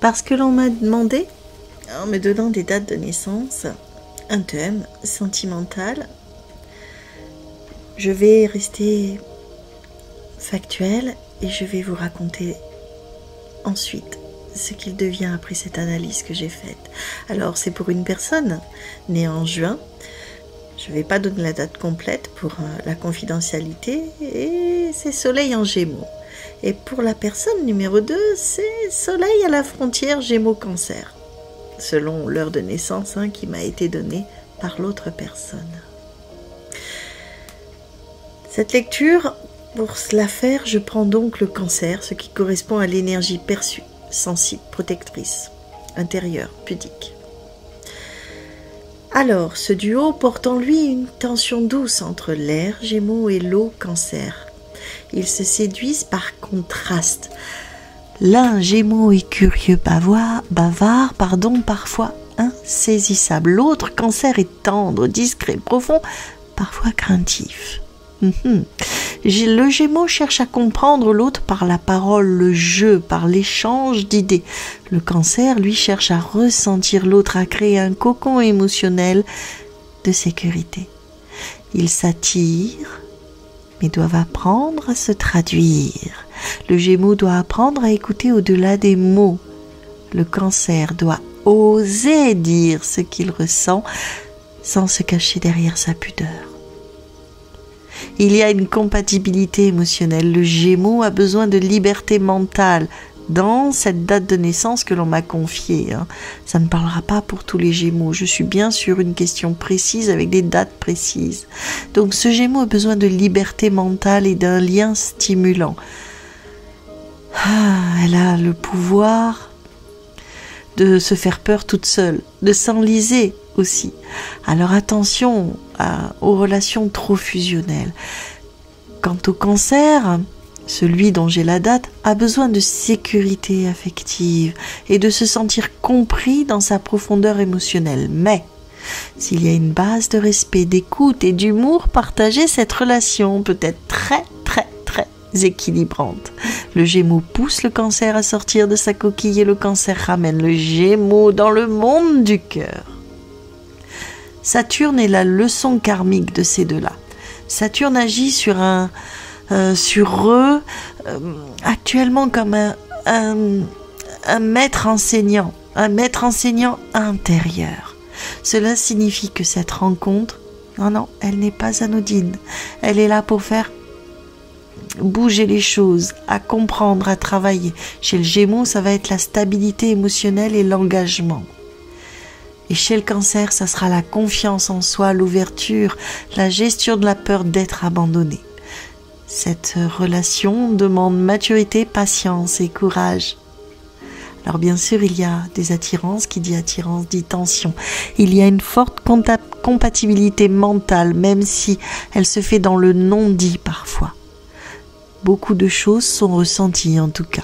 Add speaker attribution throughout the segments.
Speaker 1: Parce que l'on m'a demandé, en me donnant des dates de naissance, un thème sentimental, je vais rester factuel et je vais vous raconter ensuite ce qu'il devient après cette analyse que j'ai faite. Alors c'est pour une personne née en juin. Je ne vais pas donner la date complète pour la confidentialité, et c'est Soleil en Gémeaux. Et pour la personne numéro 2, c'est Soleil à la frontière Gémeaux-Cancer, selon l'heure de naissance qui m'a été donnée par l'autre personne. Cette lecture, pour la faire, je prends donc le Cancer, ce qui correspond à l'énergie perçue, sensible, protectrice, intérieure, pudique. Alors, ce duo porte en lui une tension douce entre l'air, Gémeaux, et l'eau, Cancer. Ils se séduisent par contraste. L'un, Gémeaux, est curieux, bavard, parfois insaisissable. L'autre, Cancer, est tendre, discret, profond, parfois craintif. Le Gémeaux cherche à comprendre l'autre par la parole, le jeu, par l'échange d'idées. Le Cancer, lui, cherche à ressentir l'autre, à créer un cocon émotionnel de sécurité. Ils s'attirent, mais doivent apprendre à se traduire. Le Gémeaux doit apprendre à écouter au-delà des mots. Le Cancer doit oser dire ce qu'il ressent sans se cacher derrière sa pudeur. Il y a une compatibilité émotionnelle. Le Gémeaux a besoin de liberté mentale dans cette date de naissance que l'on m'a confiée. Ça ne parlera pas pour tous les Gémeaux. Je suis bien sur une question précise avec des dates précises. Donc ce Gémeaux a besoin de liberté mentale et d'un lien stimulant. Elle a le pouvoir de se faire peur toute seule, de s'enliser aussi. Alors attention aux relations trop fusionnelles. Quant au Cancer, celui dont j'ai la date a besoin de sécurité affective et de se sentir compris dans sa profondeur émotionnelle. Mais s'il y a une base de respect, d'écoute et d'humour partagé, cette relation peut être très équilibrante. Le Gémeaux pousse le Cancer à sortir de sa coquille et le Cancer ramène le Gémeaux dans le monde du cœur. Saturne est la leçon karmique de ces deux-là. Saturne agit sur eux actuellement comme un maître enseignant intérieur. Cela signifie que cette rencontre, non, elle n'est pas anodine. Elle est là pour faire bouger les choses, à comprendre, à travailler. Chez le Gémeaux, ça va être la stabilité émotionnelle et l'engagement. Et chez le Cancer, ça sera la confiance en soi, l'ouverture, la gestion de la peur d'être abandonné. Cette relation demande maturité, patience et courage. Alors bien sûr, il y a des attirances, qui dit attirance dit tension. Il y a une forte compatibilité mentale, même si elle se fait dans le non-dit parfois. Beaucoup de choses sont ressenties en tout cas,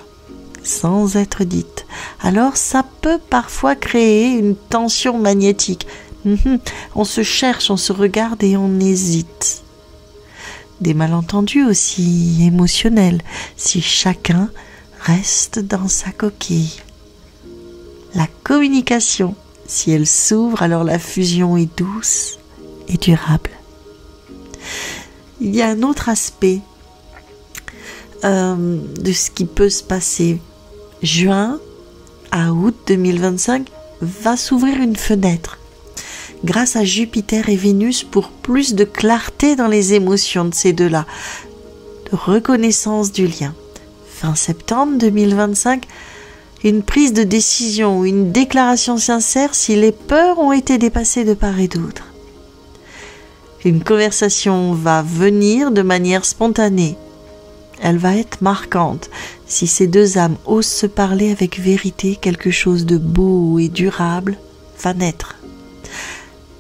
Speaker 1: sans être dites. Alors ça peut parfois créer une tension magnétique. On se cherche, on se regarde et on hésite. Des malentendus aussi émotionnels, si chacun reste dans sa coquille. La communication, si elle s'ouvre, alors la fusion est douce et durable. Il y a un autre aspect de ce qui peut se passer. Juin à août 2025 va s'ouvrir une fenêtre grâce à Jupiter et Vénus pour plus de clarté dans les émotions de ces deux-là, de reconnaissance du lien. Fin septembre 2025, une prise de décision ou une déclaration sincère si les peurs ont été dépassées de part et d'autre. Une conversation va venir de manière spontanée. Elle va être marquante. Si ces deux âmes osent se parler avec vérité, quelque chose de beau et durable va naître.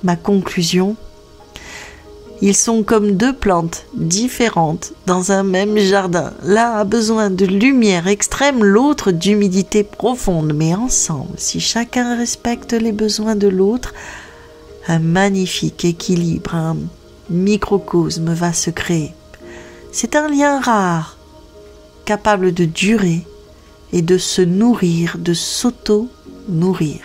Speaker 1: Ma conclusion, ils sont comme deux plantes différentes dans un même jardin. L'un a besoin de lumière extrême, l'autre d'humidité profonde. Mais ensemble, si chacun respecte les besoins de l'autre, un magnifique équilibre, un microcosme va se créer. C'est un lien rare, capable de durer et de se nourrir, de s'auto-nourrir.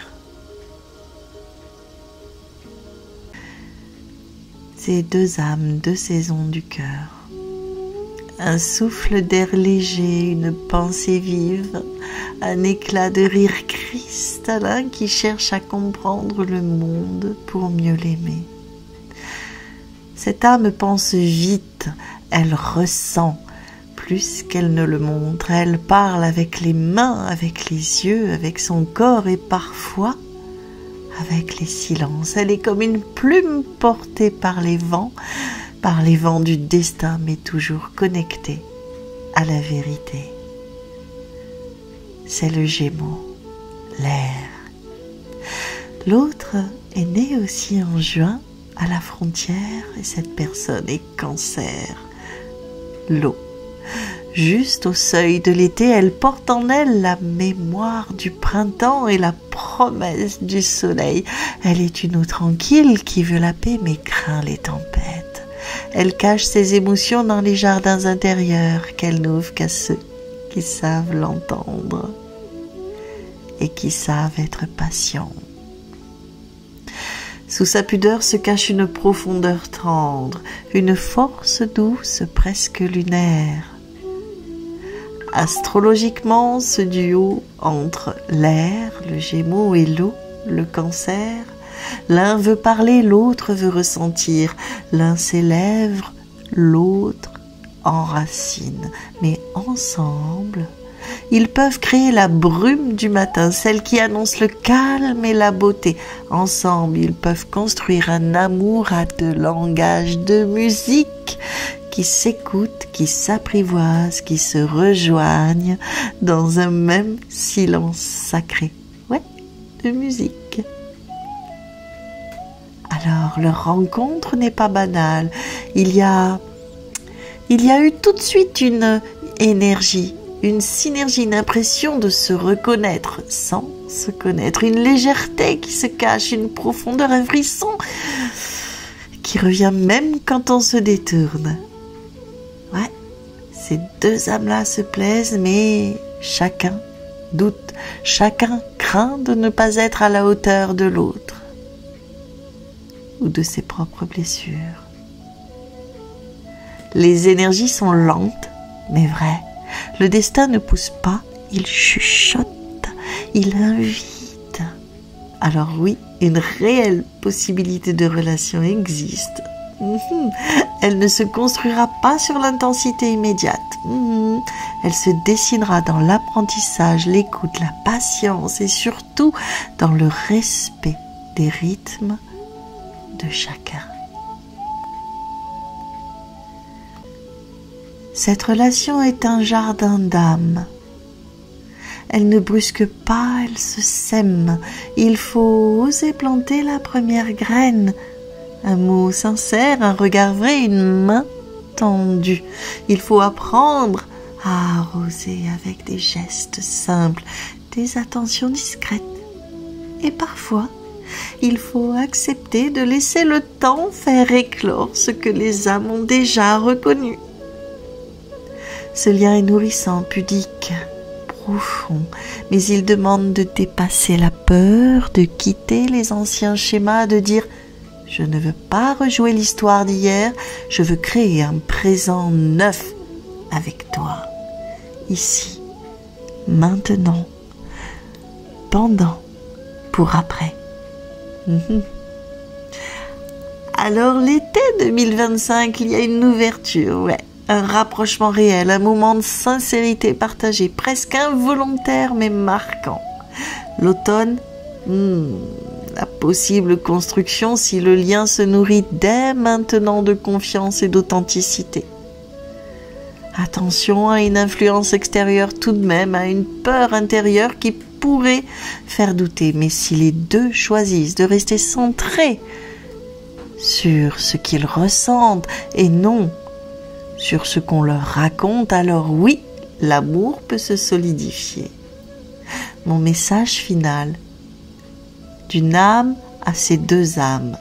Speaker 1: Ces deux âmes, deux saisons du cœur. Un souffle d'air léger, une pensée vive, un éclat de rire cristallin qui cherche à comprendre le monde pour mieux l'aimer. Cette âme pense vite, elle ressent plus qu'elle ne le montre, elle parle avec les mains, avec les yeux, avec son corps et parfois avec les silences. Elle est comme une plume portée par les vents du destin, mais toujours connectée à la vérité. C'est le Gémeaux, l'air. L'autre est né aussi en juin à la frontière et cette personne est Cancer, l'eau. Juste au seuil de l'été, elle porte en elle la mémoire du printemps et la promesse du soleil. Elle est une eau tranquille qui veut la paix mais craint les tempêtes. Elle cache ses émotions dans les jardins intérieurs qu'elle n'ouvre qu'à ceux qui savent l'entendre et qui savent être patients. Sous sa pudeur se cache une profondeur tendre, une force douce presque lunaire. Astrologiquement, ce duo entre l'air, le Gémeaux, et l'eau, le Cancer, l'un veut parler, l'autre veut ressentir. L'un s'élève, l'autre enracine. Mais ensemble, ils peuvent créer la brume du matin, celle qui annonce le calme et la beauté. Ensemble, ils peuvent construire un amour à deux langages de musique qui s'écoutent, qui s'apprivoisent, qui se rejoignent dans un même silence sacré. Ouais, de musique. Alors, leur rencontre n'est pas banale. Il y a eu tout de suite une énergie, une synergie, une impression de se reconnaître sans se connaître, une légèreté qui se cache, une profondeur, un frisson qui revient même quand on se détourne. Ouais, ces deux âmes-là se plaisent, mais chacun doute, chacun craint de ne pas être à la hauteur de l'autre ou de ses propres blessures. Les énergies sont lentes, mais vraies. Le destin ne pousse pas, il chuchote, il invite. Alors oui, une réelle possibilité de relation existe. Elle ne se construira pas sur l'intensité immédiate. Elle se dessinera dans l'apprentissage, l'écoute, la patience et surtout dans le respect des rythmes de chacun. Cette relation est un jardin d'âme. Elle ne brusque pas, elle se sème. Il faut oser planter la première graine. Un mot sincère, un regard vrai, une main tendue. Il faut apprendre à arroser avec des gestes simples, des attentions discrètes. Et parfois, il faut accepter de laisser le temps faire éclore ce que les âmes ont déjà reconnu. Ce lien est nourrissant, pudique, profond, mais il demande de dépasser la peur, de quitter les anciens schémas, de dire « Je ne veux pas rejouer l'histoire d'hier, je veux créer un présent neuf avec toi, ici, maintenant, pendant, pour après. » Alors l'été 2025, il y a une ouverture, ouais. Un rapprochement réel, un moment de sincérité partagée, presque involontaire mais marquant. L'automne, la possible construction si le lien se nourrit dès maintenant de confiance et d'authenticité. Attention à une influence extérieure tout de même, à une peur intérieure qui pourrait faire douter. Mais si les deux choisissent de rester centrés sur ce qu'ils ressentent et non sur ce qu'on leur raconte, alors oui, l'amour peut se solidifier. Mon message final, d'une âme à ces deux âmes.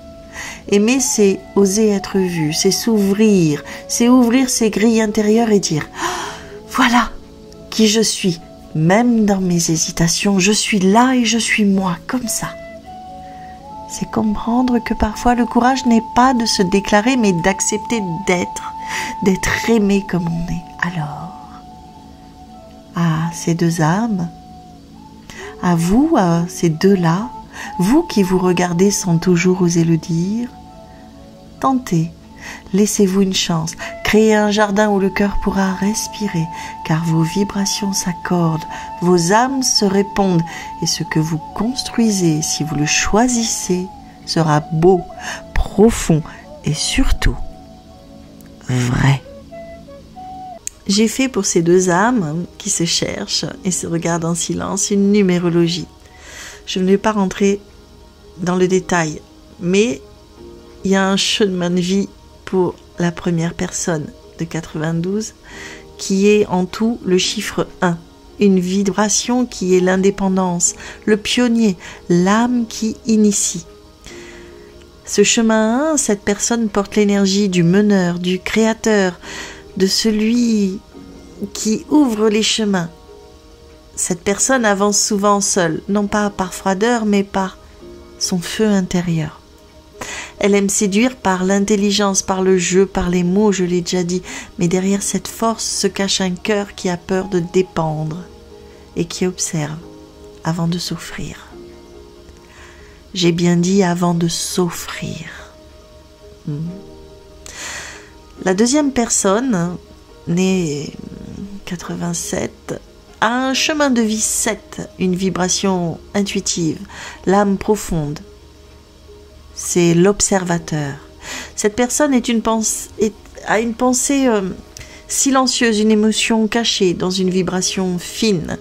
Speaker 1: Aimer, c'est oser être vu, c'est s'ouvrir, c'est ouvrir ses grilles intérieures et dire « Voilà qui je suis, Même dans mes hésitations, je suis là et je suis moi, comme ça. C'est comprendre que parfois le courage n'est pas de se déclarer, mais d'accepter d'être aimé comme on est. Alors, à ces deux âmes, à vous, à ces deux-là, vous qui vous regardez sans toujours oser le dire, tentez, laissez-vous une chance, créez un jardin où le cœur pourra respirer, car vos vibrations s'accordent, vos âmes se répondent, et ce que vous construisez, si vous le choisissez, sera beau, profond et surtout vrai. J'ai fait pour ces deux âmes qui se cherchent et se regardent en silence une numérologie. Je ne vais pas rentrer dans le détail, mais il y a un chemin de vie pour la première personne de 92 qui est en tout le chiffre 1, une vibration qui est l'indépendance, le pionnier, l'âme qui initie. Ce chemin 1, cette personne porte l'énergie du meneur, du créateur, de celui qui ouvre les chemins. Cette personne avance souvent seule, non pas par froideur, mais par son feu intérieur. Elle aime séduire par l'intelligence, par le jeu, par les mots, je l'ai déjà dit, mais derrière cette force se cache un cœur qui a peur de dépendre et qui observe avant de s'offrir. J'ai bien dit avant de s'offrir. La deuxième personne, née 87, a un chemin de vie 7, une vibration intuitive, l'âme profonde. C'est l'observateur. Cette personne a une pensée silencieuse, une émotion cachée dans une vibration fine.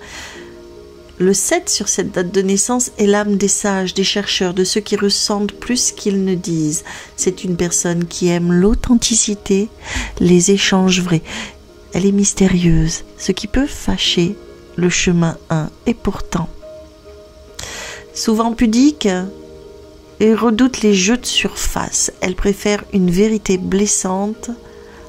Speaker 1: Le 7 sur cette date de naissance est l'âme des sages, des chercheurs, de ceux qui ressentent plus qu'ils ne disent. C'est une personne qui aime l'authenticité, les échanges vrais. Elle est mystérieuse, ce qui peut fâcher le chemin 1. Et pourtant, souvent pudique, elle redoute les jeux de surface. Elle préfère une vérité blessante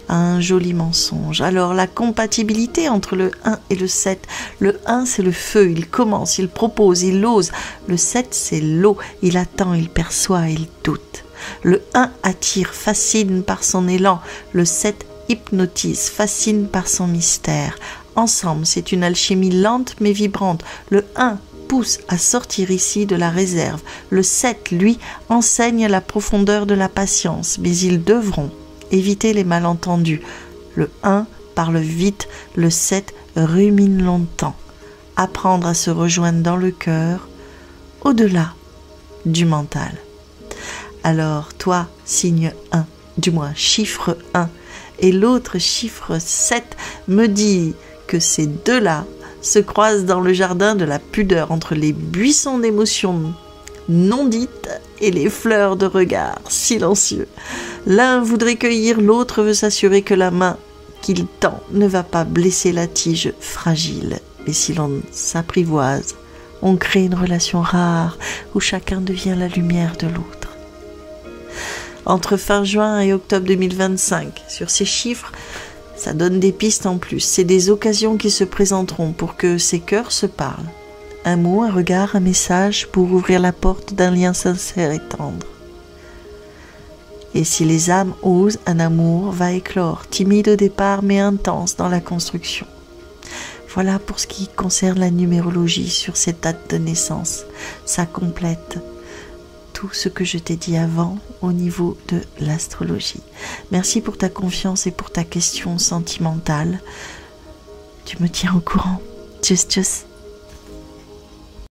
Speaker 1: à un joli mensonge. Alors la compatibilité entre le 1 et le 7. Le 1 c'est le feu, il commence, il propose, il ose. Le 7 c'est l'eau, il attend, il perçoit, il doute. Le 1 attire, fascine par son élan. Le 7 hypnotise, fascine par son mystère. Ensemble, c'est une alchimie lente mais vibrante. Le 1 pousse à sortir ici de la réserve. Le 7, lui, enseigne la profondeur de la patience, mais ils devront éviter les malentendus. Le 1 parle vite, le 7 rumine longtemps. Apprendre à se rejoindre dans le cœur, au-delà du mental. Alors, toi, signe 1, du moins chiffre 1, et l'autre chiffre 7 me dit que ces deux-là se croisent dans le jardin de la pudeur entre les buissons d'émotions non dites et les fleurs de regard silencieux. L'un voudrait cueillir, l'autre veut s'assurer que la main qu'il tend ne va pas blesser la tige fragile. Mais si l'on s'apprivoise, on crée une relation rare où chacun devient la lumière de l'autre. Entre fin juin et octobre 2025, sur ces chiffres, ça donne des pistes en plus. C'est des occasions qui se présenteront pour que ces cœurs se parlent. Un mot, un regard, un message pour ouvrir la porte d'un lien sincère et tendre. Et si les âmes osent, un amour va éclore, timide au départ mais intense dans la construction. Voilà pour ce qui concerne la numérologie sur cette date de naissance. Ça complète tout ce que je t'ai dit avant au niveau de l'astrologie. Merci pour ta confiance et pour ta question sentimentale. Tu me tiens au courant. Tchuss, tchuss.